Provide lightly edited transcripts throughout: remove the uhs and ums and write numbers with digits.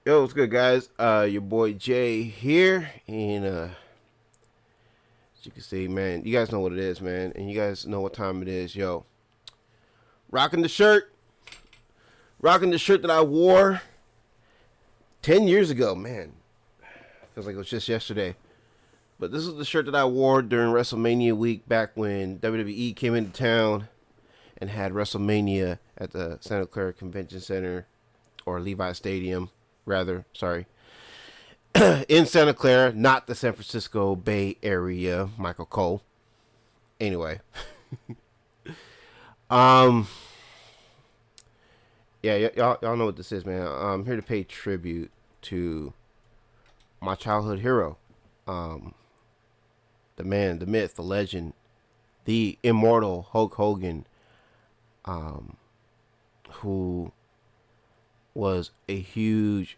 Yo, what's good, guys? Your boy Jay here, and as you can see, man, you guys know what it is, man, and you guys know what time it is. Yo, rocking the shirt, rocking the shirt that I wore 10 years ago, man. Feels like it was just yesterday, but this is the shirt that I wore during WrestleMania week back when WWE came into town and had WrestleMania at the Santa Clara Convention Center or Levi Stadium, rather. Sorry. In Santa Clara, not the San Francisco Bay Area, Michael Cole. Anyway, um, yeah, y'all know what this is, man. I'm here to pay tribute to my childhood hero, um, the man, the myth, the legend, the immortal Hulk Hogan, um, who was a huge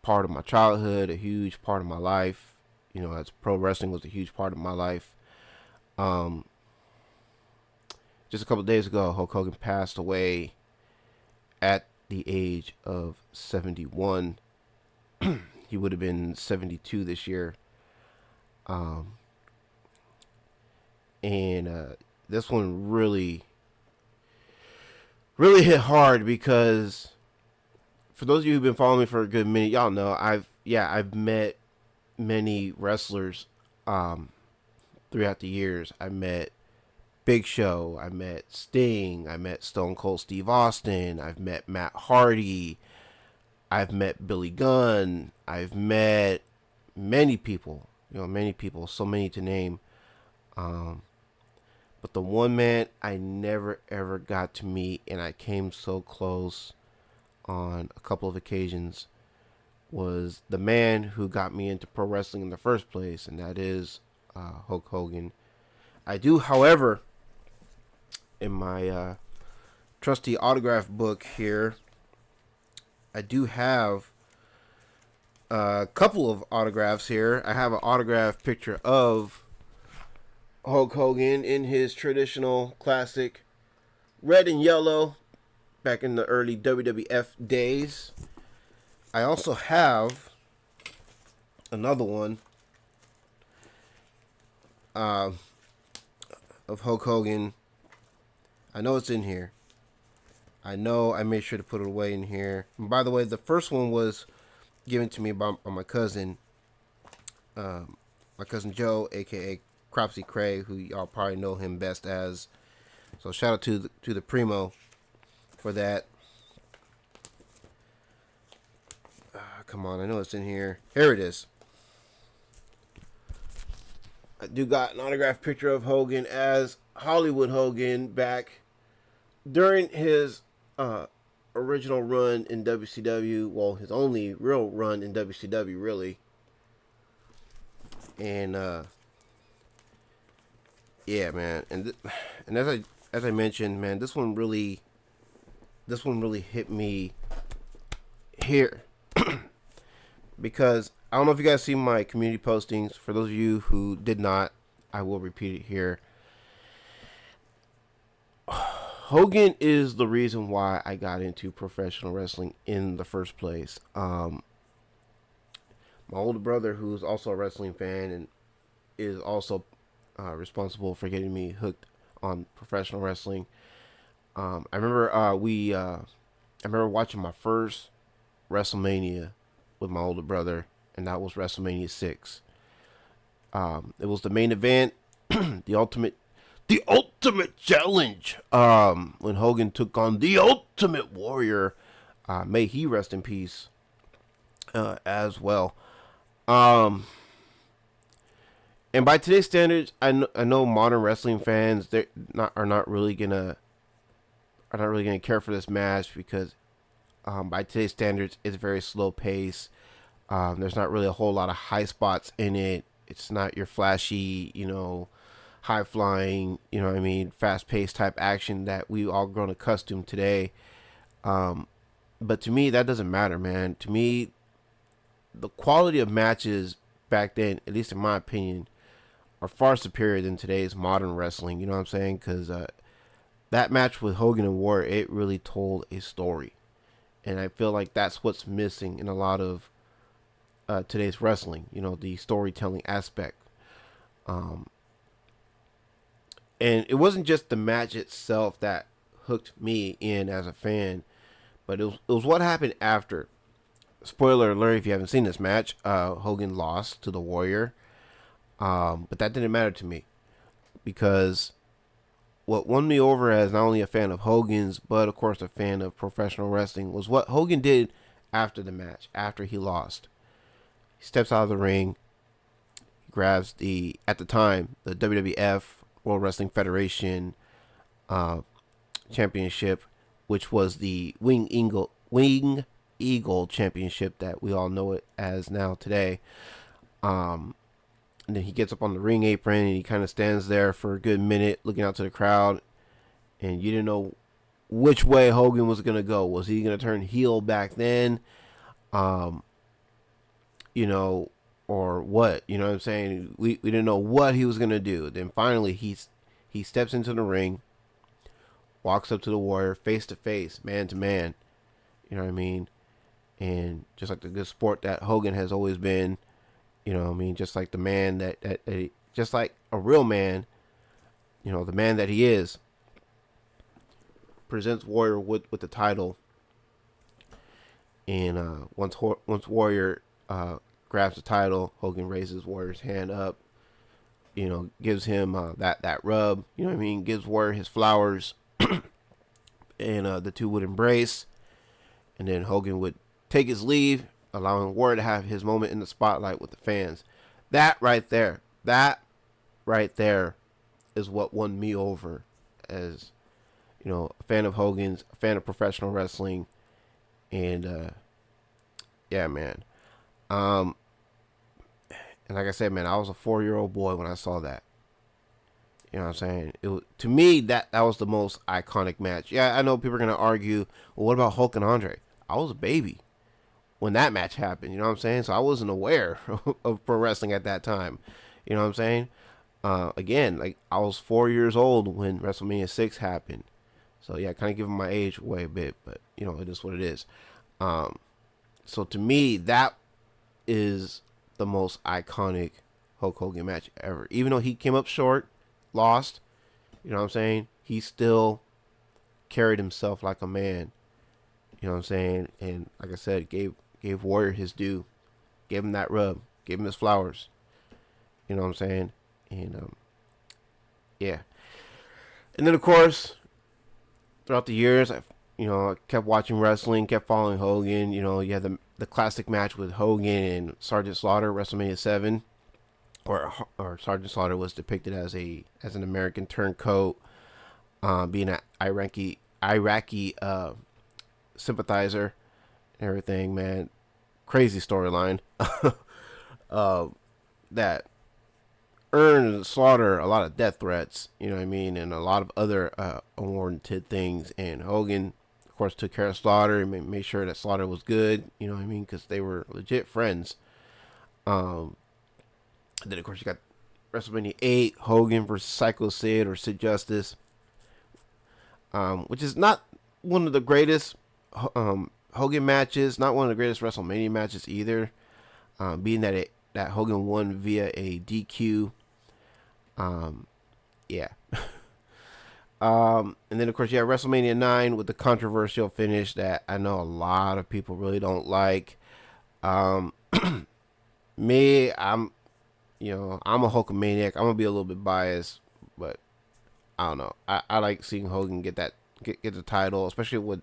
part of my childhood, a huge part of my life. You know, as pro wrestling was a huge part of my life. Um, just a couple of days ago, Hulk Hogan passed away at the age of 71. He would have been 72 this year. Um, and this one really hit hard because for those of you who've been following me for a good minute, y'all know I've met many wrestlers throughout the years. I met Big Show, I met Sting, I met Stone Cold Steve Austin, I've met Matt Hardy, I've met Billy Gunn, I've met many people, many people, so many to name. Um, but the one man I never ever got to meet, and I came so close on a couple of occasions, was the man who got me into pro wrestling in the first place, and that is Hulk Hogan. I do, however, in my trusty autograph book here, I do have a couple of autographs here. I have an autograph picture of Hulk Hogan in his traditional classic red and yellow back in the early WWF days. I also have another one uh, of Hulk Hogan. I know it's in here. I know I made sure to put it away in here. And by the way, the first one was given to me by my cousin, Joe, aka Cropsy Craig, who y'all probably know him best as. So shout out to the Primo for that. Come on, I know it's in here. Here it is. I do got an autographed picture of Hogan as Hollywood Hogan back during his original run in WCW. Well, his only real run in WCW, really. And yeah, man. And as I mentioned, man, this one really hit me here because I don't know if you guys see my community postings. For those of you who did not, I will repeat it here. Hogan is the reason why I got into professional wrestling in the first place. My older brother, who's also a wrestling fan and is also responsible for getting me hooked on professional wrestling. I remember I remember watching my first WrestleMania with my older brother, and that was WrestleMania 6. It was the main event, the ultimate challenge. When Hogan took on the Ultimate Warrior, may he rest in peace, as well. Um, and by today's standards, I know modern wrestling fans are not really gonna care for this match because by today's standards, it's very slow pace. There's not really a whole lot of high spots in it. It's not your flashy, high flying, what I mean, fast paced type action that we've all grown accustomed today. But to me, that doesn't matter, man. To me, the quality of matches back then, at least in my opinion, are far superior than today's modern wrestling. You know what I'm saying? Because that match with Hogan and Warrior, it really told a story. And I feel like that's what's missing in a lot of today's wrestling. You know, the storytelling aspect. Um, and it wasn't just the match itself that hooked me in as a fan, but it was what happened after. Spoiler alert if you haven't seen this match. Hogan lost to the Warrior. But that didn't matter to me because what won me over as not only a fan of Hogan's, but of course a fan of professional wrestling was what Hogan did after the match, after he lost. He steps out of the ring, grabs at the time, the WWF, World Wrestling Federation uh, Championship, which was the Wing Eagle Championship that we all know it as now today. Um, and then he gets up on the ring apron and he kind of stands there for a good minute looking out to the crowd. And you didn't know which way Hogan was going to go. Was he going to turn heel back then? Um, you know, or what? You know what I'm saying? We didn't know what he was going to do. Then finally he steps into the ring, walks up to the Warrior face to face, man to man. You know what I mean? And just like the good sport that Hogan has always been, you know what I mean? Just like the man that just like a real man, you know, the man that he is, presents Warrior with the title. And once Warrior grabs the title, Hogan raises Warrior's hand up, you know, gives him that rub, you know what I mean? Gives Warrior his flowers, and the two would embrace. And then Hogan would take his leave, allowing Warrior to have his moment in the spotlight with the fans. That right there is what won me over as, you know, a fan of Hogan's, a fan of professional wrestling. And yeah, man. And like I said, man, I was a 4-year-old boy when I saw that. You know what I'm saying? To me, that was the most iconic match. Yeah, I know people are going to argue, well, what about Hulk and Andre? I was a baby when that match happened. You know what I'm saying? So I wasn't aware of pro wrestling at that time. You know what I'm saying? Again, like I was 4 years old when WrestleMania 6 happened. So yeah, kind of giving my age away a bit, but you know, it is what it is. So to me, that is the most iconic Hulk Hogan match ever. Even though he came up short, lost, you know what I'm saying? He still carried himself like a man. You know what I'm saying? And like I said, gave Warrior his due, gave him that rub, gave him his flowers. You know what I'm saying? And yeah. And then of course, throughout the years, I kept watching wrestling, kept following Hogan. You know, you had the classic match with Hogan and Sergeant Slaughter, WrestleMania 7, or Sergeant Slaughter was depicted as an American turncoat, being an Iraqi sympathizer and everything, man. Crazy storyline. That earned Slaughter a lot of death threats, you know what I mean, and a lot of other unwarranted things. And Hogan, of course, took care of Slaughter and made sure that Slaughter was good, you know what I mean, because they were legit friends. And then, of course, you got WrestleMania 8, Hogan versus Psycho Sid or Sid Justice, which is not one of the greatest Hogan matches, not one of the greatest WrestleMania matches either, being that Hogan won via a DQ. Yeah. And then, of course, you have WrestleMania 9 with the controversial finish that I know a lot of people really don't like. Me, I'm a Hulkamaniac. I'm going to be a little bit biased, but I don't know. I like seeing Hogan get the title, especially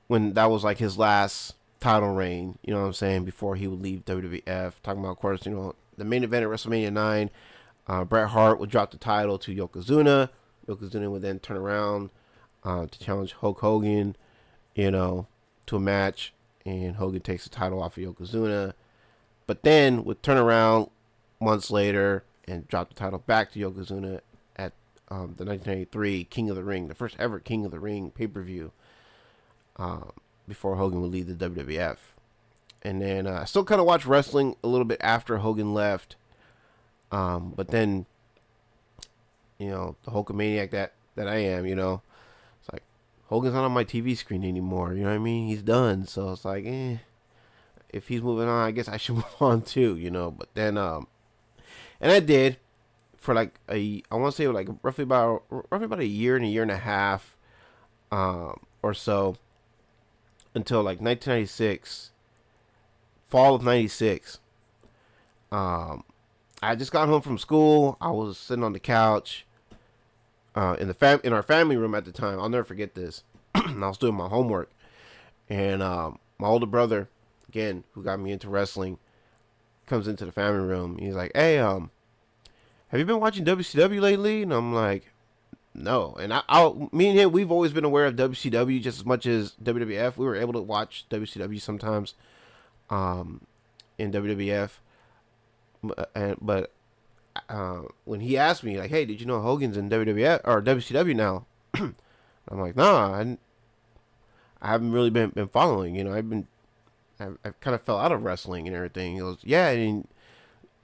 when that was like his last title reign, you know what I'm saying, before he would leave WWF. Talking about, of course, you know, the main event at WrestleMania 9, Bret Hart would drop the title to Yokozuna. Yokozuna would then turn around to challenge Hulk Hogan, you know, to a match, and Hogan takes the title off of Yokozuna, but then would turn around months later and drop the title back to Yokozuna at the 1993 King of the Ring, the first ever King of the Ring pay-per-view, before Hogan would leave the WWF. And then I still kind of watched wrestling a little bit after Hogan left. But then, you know, the Hulkamaniac that I am, you know, it's like Hogan's not on my TV screen anymore. You know what I mean? He's done. So it's like, if he's moving on, I guess I should move on too. But then and I did for like I want to say like roughly about a year and a half, or so, until like 1996, fall of '96. I just got home from school. I was sitting on the couch, in our family room at the time. I'll never forget this. I was doing my homework, and my older brother, again, who got me into wrestling, comes into the family room. He's like, "Hey, have you been watching WCW lately?" And I'm like, "No." And me and him, we've always been aware of WCW just as much as WWF. We were able to watch WCW sometimes, in WWF. But when he asked me, like, "Hey, did you know Hogan's in WWF or WCW now?" I'm like, "Nah, I haven't really been following. I've kind of fell out of wrestling and everything." He goes, "Yeah, and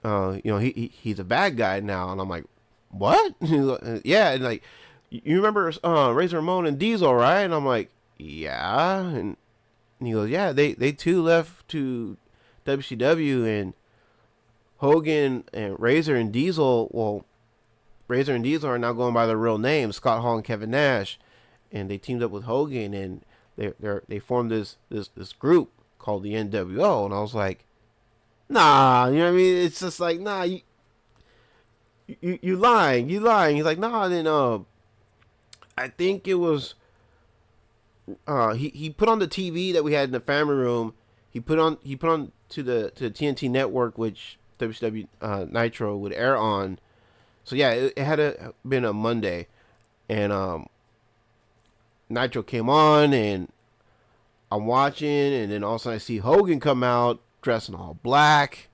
he's a bad guy now." And I'm like, "What?" Yeah, and like, you remember Razor Ramon and Diesel, right? And I'm like, "Yeah." And he goes, "Yeah, they too left to WCW, and Hogan and Razor and Diesel, well, Razor and Diesel are now going by their real names, Scott Hall and Kevin Nash, and they teamed up with Hogan, and they formed this group called the NWO." And I was like, "Nah," you know what I mean? It's just like, "Nah, you lying. He's like, "Nah." And then I think it was he put on the TV that we had in the family room. He put on to the TNT network, which WCW Nitro would air on. So yeah, it had been a Monday, and Nitro came on, and I'm watching, and then all of a sudden I see Hogan come out dressed in all black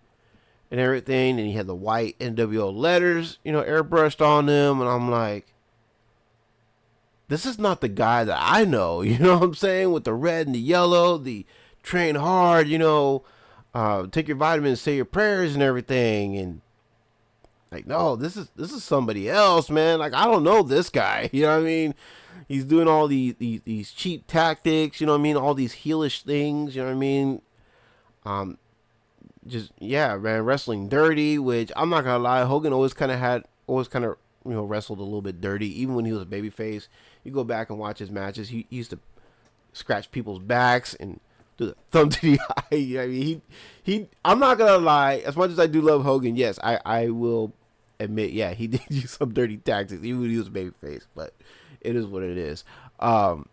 and everything, and he had the white NWO letters, airbrushed on them, and I'm like, this is not the guy that I know, you know what I'm saying, with the red and the yellow, the train hard, take your vitamins, say your prayers and everything, and like, no, this is somebody else, man. Like, I don't know this guy, you know what I mean? He's doing all these cheap tactics, you know what I mean? All these heelish things, you know what I mean? Just, yeah, man, wrestling dirty, which I'm not gonna lie, Hogan always kind of wrestled a little bit dirty, even when he was a babyface. You go back and watch his matches, he used to scratch people's backs and do the thumb to the eye. You know what I mean, he. I'm not gonna lie. As much as I do love Hogan, yes, I will admit, yeah, he did use some dirty tactics, even when he was a babyface. But it is what it is. But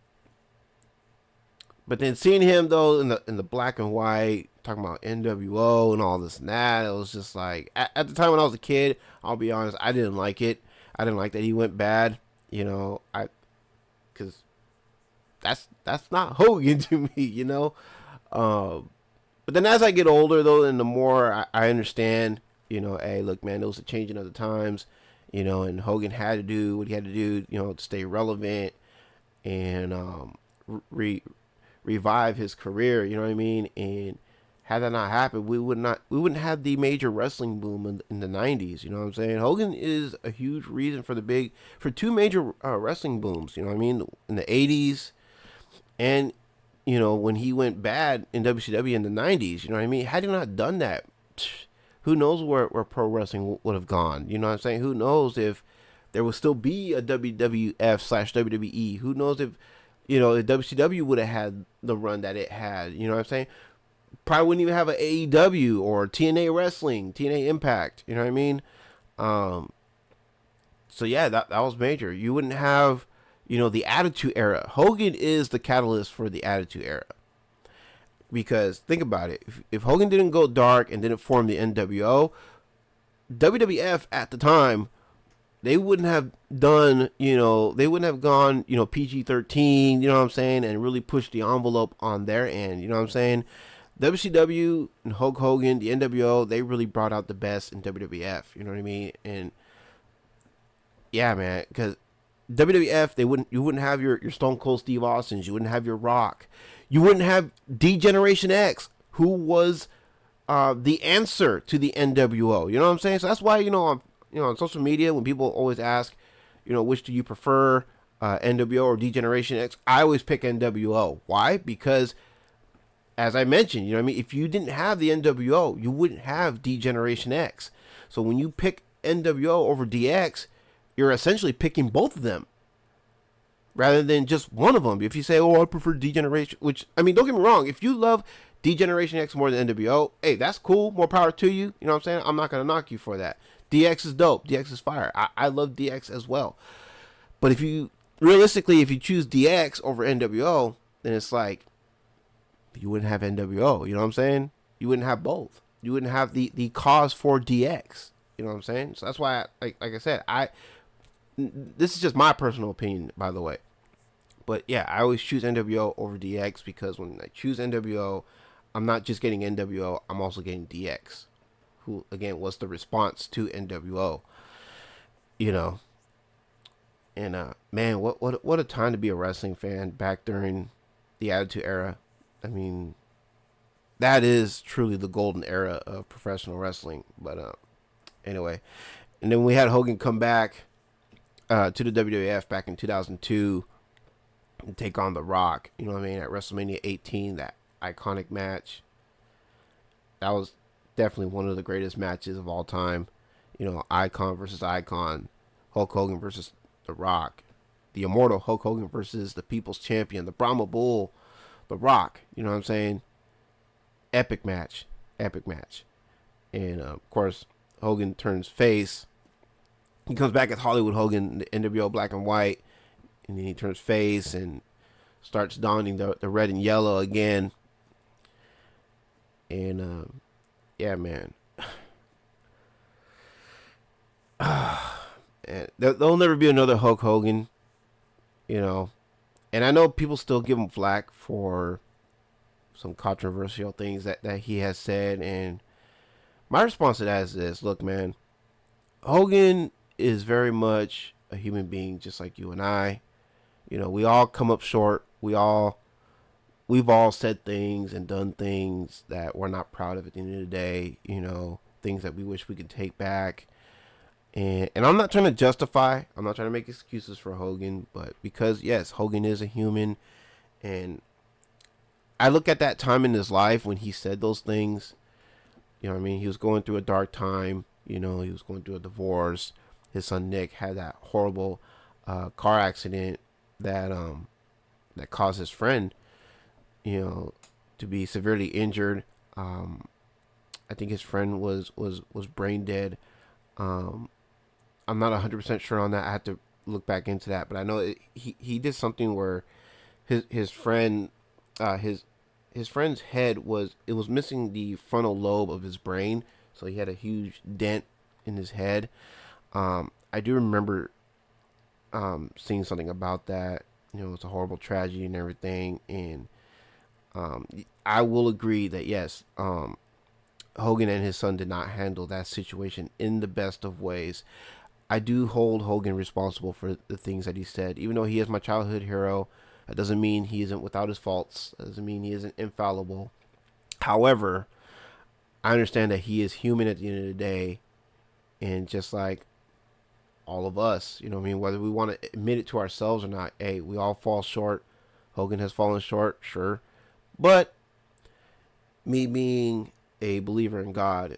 then seeing him though in the black and white, talking about NWO and all this and that, it was just like, at the time when I was a kid, I'll be honest, I didn't like it. I didn't like that he went bad. Because that's not Hogan to me, But then as I get older, though, and the more I understand, hey, look, man, it was a changing of the times, and Hogan had to do what he had to do, to stay relevant and revive his career, you know what I mean? And had that not happened, we wouldn't have the major wrestling boom in the 90s, you know what I'm saying? Hogan is a huge reason for two major wrestling booms, you know what I mean? In the 80s, and when he went bad in WCW in the 90s, you know what I mean? Had he not done that, who knows where pro wrestling would have gone? You know what I'm saying? Who knows if there would still be a WWF/WWE? Who knows if if WCW would have had the run that it had? You know what I'm saying? Probably wouldn't even have an AEW or TNA Wrestling, TNA Impact. You know what I mean? So yeah, that was major. You wouldn't have, the Attitude Era. Hogan is the catalyst for the Attitude Era. Because think about it. If Hogan didn't go dark and didn't form the NWO, WWF at the time, they wouldn't have done, they wouldn't have gone, PG-13, you know what I'm saying, and really pushed the envelope on their end, you know what I'm saying? WCW and Hulk Hogan, the NWO, they really brought out the best in WWF, you know what I mean? And yeah, man, because WWF, you wouldn't have your Stone Cold Steve Austins, you wouldn't have your Rock, you wouldn't have D-Generation X, who was the answer to the NWO, you know what I'm saying? So that's why, on social media, when people always ask, which do you prefer, NWO or D-Generation X, I always pick NWO. Why? Because, as I mentioned, you know what I mean? If you didn't have the NWO, you wouldn't have D-Generation X. So when you pick NWO over DX, you're essentially picking both of them rather than just one of them. If you say, oh, I prefer D-Generation, which, I mean, don't get me wrong. If you love D-Generation X more than NWO, hey, that's cool. More power to you. You know what I'm saying? I'm not going to knock you for that. DX is dope. DX is fire. I love DX as well. But if you, realistically, if you choose DX over NWO, then it's like, you wouldn't have NWO. You know what I'm saying? You wouldn't have both. You wouldn't have the cause for DX. You know what I'm saying? So that's why, like I said, this is just my personal opinion, by the way. But yeah, I always choose NWO over DX because when I choose NWO, I'm not just getting NWO, I'm also getting DX, who again was the response to NWO. You know, and man, what a time to be a wrestling fan back during the Attitude Era. I mean, that is truly the golden era of professional wrestling. But anyway, and then we had Hogan come back to the WWF back in 2002 and take on The Rock. You know what I mean? At WrestleMania 18, that iconic match. That was definitely one of the greatest matches of all time. You know, icon versus icon, Hulk Hogan versus The Rock, the immortal Hulk Hogan versus the People's Champion, the Brahma Bull, The Rock. You know what I'm saying? Epic match, epic match. And of course, Hogan turns face. He comes back as Hollywood Hogan, the NWO Black and White, and then he turns face and starts donning the red and yellow again. And yeah, man. And there'll never be another Hulk Hogan, you know. And I know people still give him flack for some controversial things that he has said. And my response to that is this. Look, man, Hogan is very much a human being just like you and I. You know, we all come up short. We've all said things and done things that we're not proud of at the end of the day. You know, things that we wish we could take back. And I'm not trying to justify, I'm not trying to make excuses for Hogan, but because, yes, Hogan is a human. And I look at that time in his life when he said those things. You know what I mean? He was going through a dark time. You know, he was going through a divorce. His son Nick had that horrible car accident that caused his friend, you know, to be severely injured. I think his friend was brain dead. I'm not 100% sure on that. I have to look back into that, but I know he did something where his friend his friend's head was missing the frontal lobe of his brain, so he had a huge dent in his head. I do remember seeing something about that. You know, it's a horrible tragedy and everything, and I will agree that yes, Hogan and his son did not handle that situation in the best of ways. I do hold Hogan responsible for the things that he said. Even though he is my childhood hero, that doesn't mean he isn't without his faults. That doesn't mean he isn't infallible. However, I understand that he is human at the end of the day. And just like all of us, you know what I mean? Whether we want to admit it to ourselves or not, hey, we all fall short. Hogan has fallen short, sure. But me being a believer in God,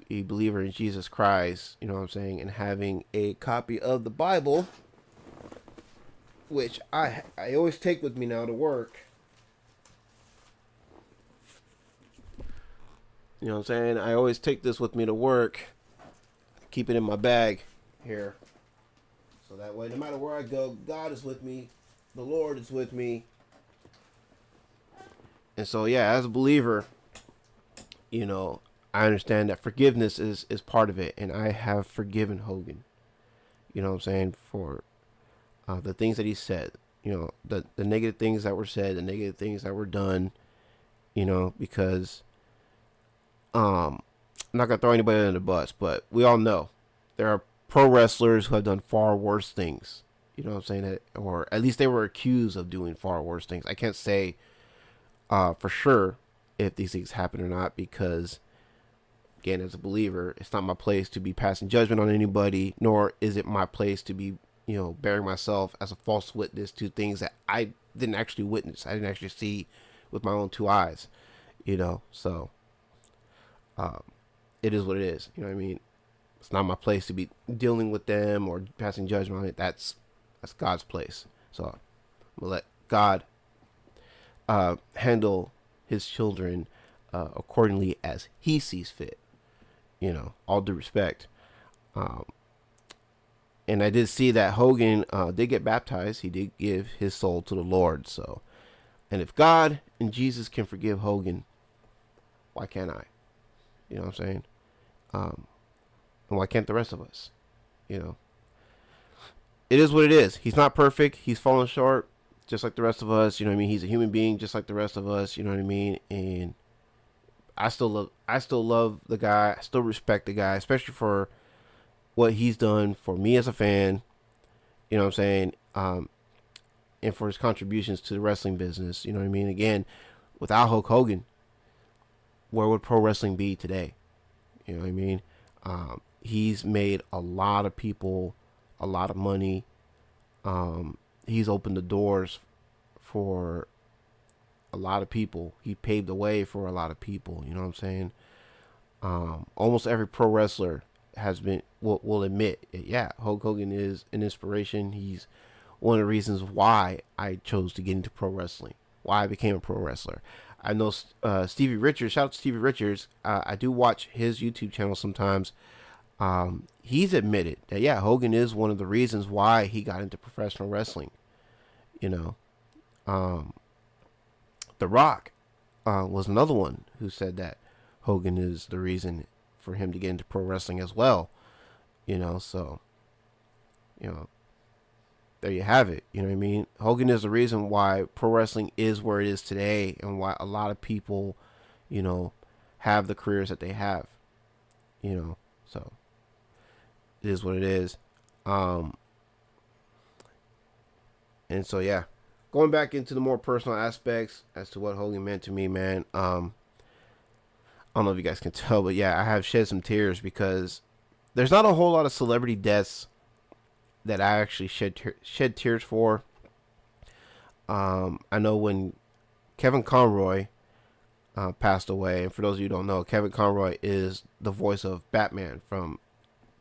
a believer in Jesus Christ, you know what I'm saying, and having a copy of the Bible, which I always take with me now to work. You know what I'm saying? I always take this with me to work. Keep it in my bag here. So that way, no matter where I go, God is with me. The Lord is with me. And so, yeah, as a believer, you know, I understand that forgiveness is part of it. And I have forgiven Hogan. You know what I'm saying? For the things that he said. You know, the negative things that were said, the negative things that were done. You know, because I'm not going to throw anybody under the bus, but we all know there are pro wrestlers who have done far worse things. You know what I'm saying? That, or at least they were accused of doing far worse things. I can't say for sure if these things happen or not, because again, as a believer, it's not my place to be passing judgment on anybody, nor is it my place to be bearing myself as a false witness to things that I didn't actually witness. I didn't actually see with my own two eyes. So um, it is what it is. You know what I mean? It's not my place to be dealing with them or passing judgment on it. That's God's place. So I'm gonna let God handle His children accordingly as He sees fit. All due respect. Um, and I did see that Hogan did get baptized. He did give his soul to the Lord. So, and if God and Jesus can forgive Hogan, why can't I? You know what I'm saying? Um, and why can't the rest of us? You know, it is what it is. He's not perfect. He's fallen short, just like the rest of us. You know what I mean? He's a human being, just like the rest of us. You know what I mean? And I still love the guy. I still respect the guy, especially for what he's done for me as a fan. You know what I'm saying? And for his contributions to the wrestling business. You know what I mean? Again, without Hulk Hogan, where would pro wrestling be today? You know what I mean? He's made a lot of people a lot of money. He's opened the doors for a lot of people. He paved the way for a lot of people. You know what I'm saying? Almost every pro wrestler has been will admit, yeah, Hulk Hogan is an inspiration. He's one of the reasons why I chose to get into pro wrestling, why I became a pro wrestler. I know Stevie Richards. Shout out to Stevie Richards. I do watch his YouTube channel sometimes. He's admitted that, yeah, Hogan is one of the reasons why he got into professional wrestling. You know, The Rock was another one who said that Hogan is the reason for him to get into pro wrestling as well. So, you know, there you have it. You know what I mean? Hogan is the reason why pro wrestling is where it is today and why a lot of people, have the careers that they have. So it is what it is. And so, yeah, going back into the more personal aspects as to what Hogan meant to me, man. I don't know if you guys can tell, but yeah, I have shed some tears because there's not a whole lot of celebrity deaths that I actually shed tears for. I know when Kevin Conroy passed away, and for those of you who don't know, Kevin Conroy is the voice of Batman from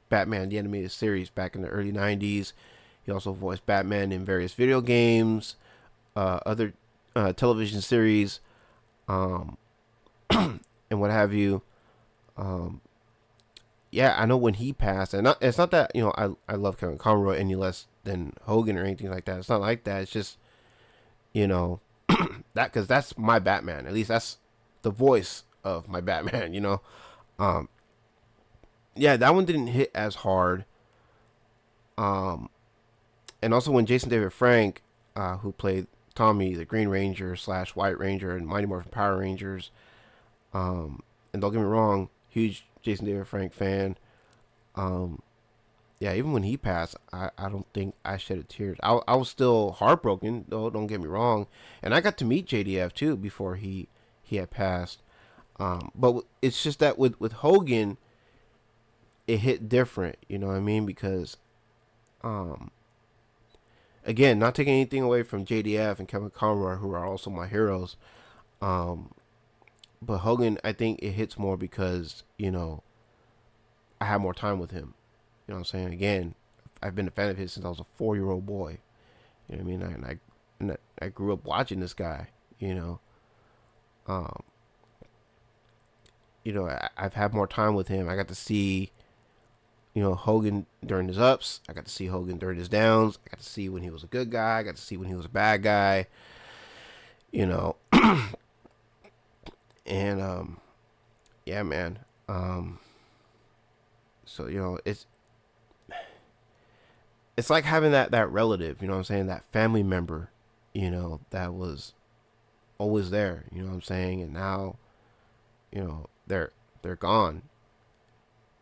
Batman the Animated Series back in the early 90s. He also voiced Batman in various video games, other television series, and what have you. Yeah, I know when he passed, and it's not that I love Kevin Conroy any less than Hogan or anything like that. It's not like that. It's just that because that's my Batman. At least that's the voice of my Batman. Yeah, that one didn't hit as hard. And also when Jason David Frank, who played Tommy, the Green Ranger / White Ranger and Mighty Morphin Power Rangers, and don't get me wrong, huge Jason David Frank fan. Yeah, even when he passed, I don't think I shed tears. I was still heartbroken, though, don't get me wrong. And I got to meet JDF too before he had passed. But it's just that with Hogan, it hit different, you know what I mean? Because, again, not taking anything away from JDF and Kevin Conroy, who are also my heroes. But Hogan, I think it hits more because, I had more time with him. You know what I'm saying? Again, I've been a fan of his since I was a 4-year-old boy. You know what I mean? And I grew up watching this guy, I've had more time with him. I got to see, Hogan during his ups. I got to see Hogan during his downs. I got to see when he was a good guy. I got to see when he was a bad guy. And yeah, man. So it's like having that relative, you know what I'm saying, that family member, that was always there, you know what I'm saying, and now, they're gone,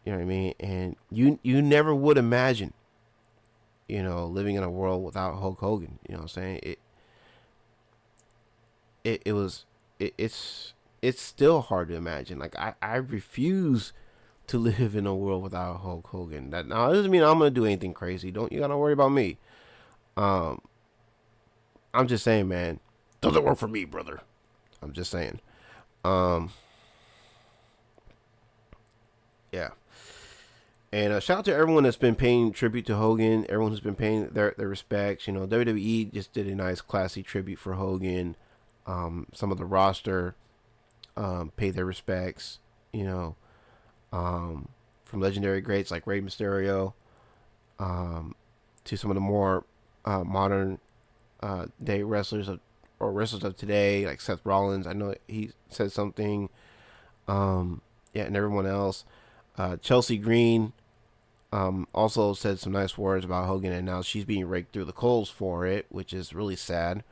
you know what I mean, and you never would imagine, living in a world without Hulk Hogan, you know what I'm saying, it's still hard to imagine. Like I refuse to live in a world without Hulk Hogan. That now doesn't mean I'm gonna do anything crazy. Don't you gotta worry about me. Um, I'm just saying, man. Doesn't work for me, brother. I'm just saying. Um, yeah. And shout out to everyone that's been paying tribute to Hogan. Everyone who's been paying their respects. You know, WWE just did a nice, classy tribute for Hogan. Some of the roster paid their respects. You know, from legendary greats like Rey Mysterio to some of the more modern day wrestlers or wrestlers of today, like Seth Rollins. I know he said something. Yeah, and everyone else. Chelsea Green also said some nice words about Hogan, and now she's being raked through the coals for it, which is really sad.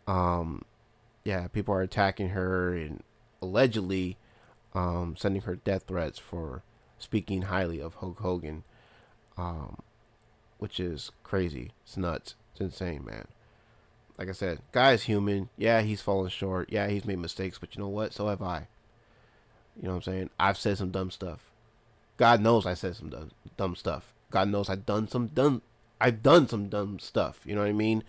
Yeah, people are attacking her and allegedly sending her death threats for speaking highly of Hulk Hogan, which is crazy. It's nuts. It's insane, man. Like I said, guy's human. Yeah, he's fallen short. Yeah, he's made mistakes, but you know what? So have I. You know what I'm saying? I've said some dumb stuff. God knows I said some dumb stuff. God knows I've done some dumb stuff. You know what I mean?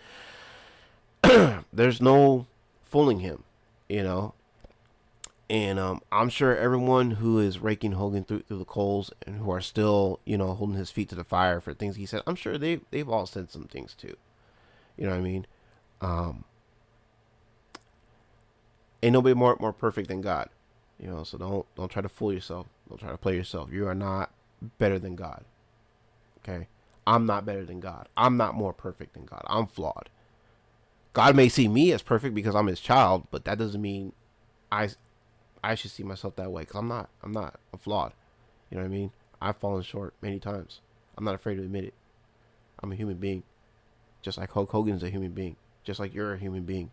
There's no fooling him, you know. And I'm sure everyone who is raking Hogan through the coals and who are still, you know, holding his feet to the fire for things he said, I'm sure they've all said some things too. You know what I mean? Ain't nobody more perfect than God. You know, so don't try to fool yourself. Don't try to play yourself. You are not better than God. Okay? I'm not better than God. I'm not more perfect than God. I'm flawed. God may see me as perfect because I'm his child, but that doesn't mean I should see myself that way, because I'm not. I'm flawed. You know what I mean? I've fallen short many times. I'm not afraid to admit it. I'm a human being. Just like Hulk Hogan's a human being. Just like you're a human being.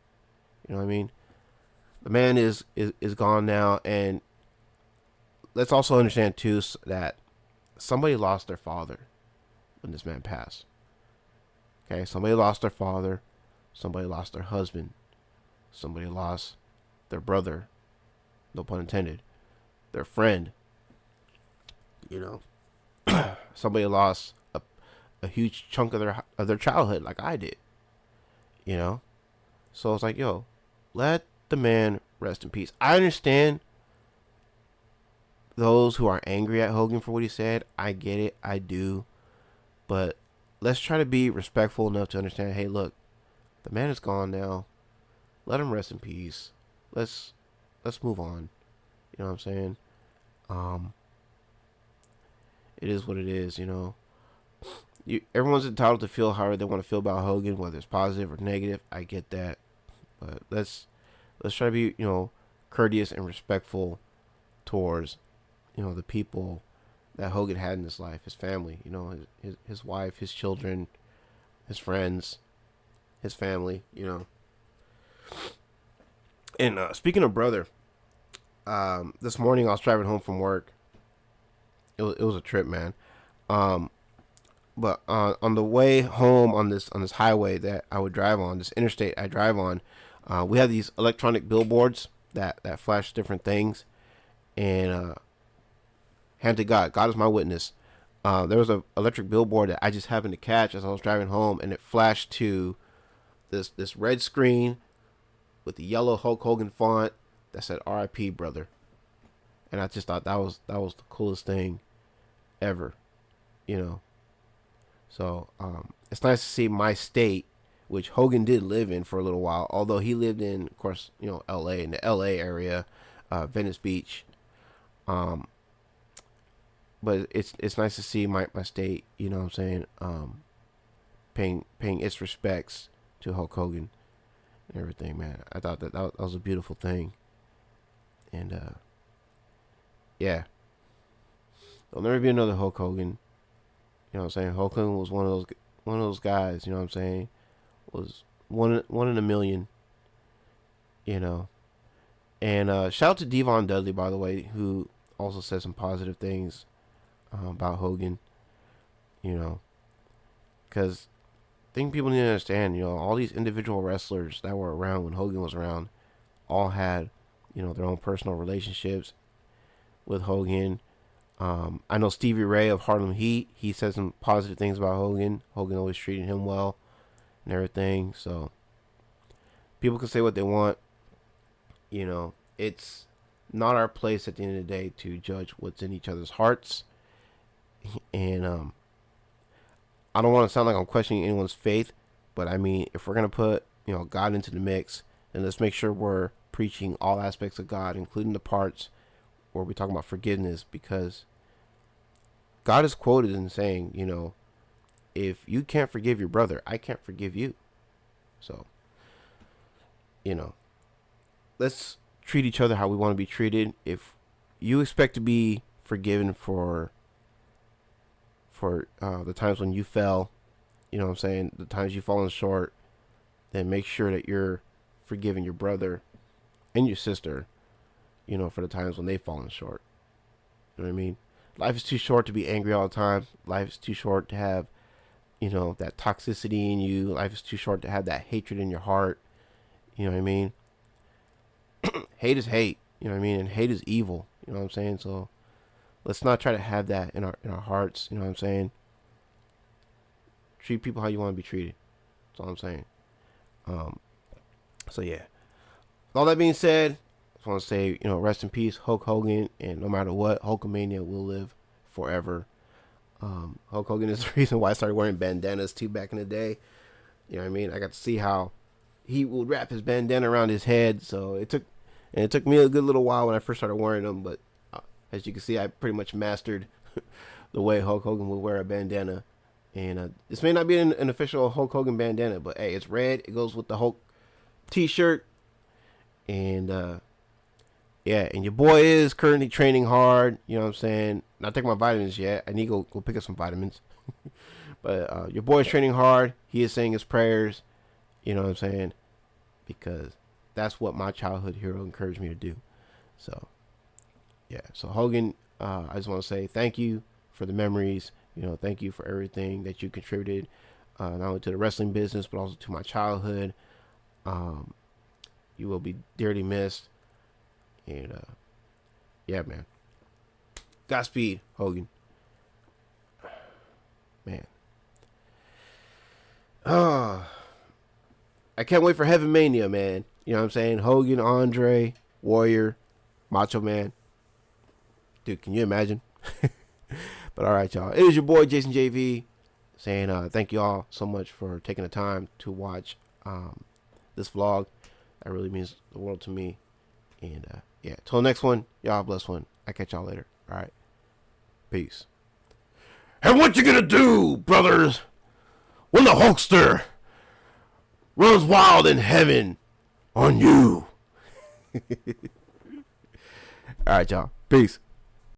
You know what I mean? The man is gone now, and let's also understand too that somebody lost their father when this man passed. Okay, somebody lost their father, somebody lost their husband, somebody lost their brother, no pun intended, their friend. You know, somebody lost a huge chunk of their childhood, like I did. You know, so it's like, yo, let the man rest in peace. I understand those who are angry at Hogan for what he said. I get it. I do. But let's try to be respectful enough to understand, hey, look, the man is gone now. Let him rest in peace. Let's move on. You know what I'm saying? It is what it is, you know. Everyone's entitled to feel however they want to feel about Hogan, whether it's positive or negative. I get that. But let's try to be, you know, courteous and respectful towards, you know, the people that Hogan had in his life, his family, you know, his wife, his children, his friends, his family, you know. And speaking of brother, this morning I was driving home from work. It was a trip, man. But on the way home on this highway that I would drive on, this interstate I drive on, we have these electronic billboards that flash different things. And hand to God, God is my witness. There was an electric billboard that I just happened to catch as I was driving home, and it flashed to this red screen with the yellow Hulk Hogan font that said "R.I.P. brother," and I just thought that was the coolest thing ever, you know. So it's nice to see my state, which Hogan did live in for a little while, although he lived in, of course, you know, L.A. in the L.A. area, Venice Beach. But it's nice to see my state, you know what I'm saying, paying its respects to Hulk Hogan and everything, man. I thought that was a beautiful thing. And yeah, there'll never be another Hulk Hogan. You know what I'm saying? Hulk Hogan was one of those guys, you know what I'm saying? Was one in a million, you know. And shout out to Devon Dudley, by the way, who also said some positive things about Hogan, you know, because I think people need to understand, you know, all these individual wrestlers that were around when Hogan was around all had, you know, their own personal relationships with Hogan. I know Stevie Ray of Harlem Heat. He said some positive things about Hogan. Hogan always treated him well and everything. So people can say what they want. You know, it's not our place at the end of the day to judge what's in each other's hearts. And I don't want to sound like I'm questioning anyone's faith, but I mean, if we're gonna put God into the mix, then let's make sure we're preaching all aspects of God, including the parts where we're talking about forgiveness, because God is quoted in saying, if you can't forgive your brother, I can't forgive you. So, let's treat each other how we want to be treated. If you expect to be forgiven for the times when you fell, what I'm saying, the times you've fallen short, then make sure that you're forgiving your brother and your sister, for the times when they've fallen short. You know what I mean? Life is too short to be angry all the time. Life is too short to have, that toxicity in you. Life is too short to have that hatred in your heart. You know what I mean? Hate is hate. You know what I mean? And hate is evil. You know what I'm saying? So let's not try to have that in our hearts. You know what I'm saying? Treat people how you want to be treated. That's all I'm saying. So yeah. With all that being said, I just want to say, rest in peace, Hulk Hogan, and no matter what, Hulkamania will live forever. Hulk Hogan is the reason why I started wearing bandanas too back in the day. You know what I mean? I got to see how he would wrap his bandana around his head. So it took me a good little while when I first started wearing them, but as you can see, I pretty much mastered the way Hulk Hogan would wear a bandana. And this may not be an official Hulk Hogan bandana, but hey, it's red. It goes with the Hulk t-shirt. And yeah, and your boy is currently training hard. You know what I'm saying? Not taking my vitamins yet. I need to go pick up some vitamins. But your boy's training hard. He is saying his prayers. You know what I'm saying? Because that's what my childhood hero encouraged me to do. So, yeah. So, Hogan, I just want to say thank you for the memories. Thank you for everything that you contributed, not only to the wrestling business, but also to my childhood. You will be dearly missed. And, yeah, man. Godspeed, Hogan. Man. I can't wait for Heaven Mania, man. You know what I'm saying? Hogan, Andre, Warrior, Macho Man. Dude, can you imagine? But all right, y'all. It is your boy, Jason JV, saying thank you all so much for taking the time to watch this vlog. That really means the world to me. And, yeah, till next one, y'all have a blessed one. I'll catch y'all later. All right. Peace. And what you gonna do, brothers, when the Hulkster runs wild in heaven on you? All right, y'all. Peace.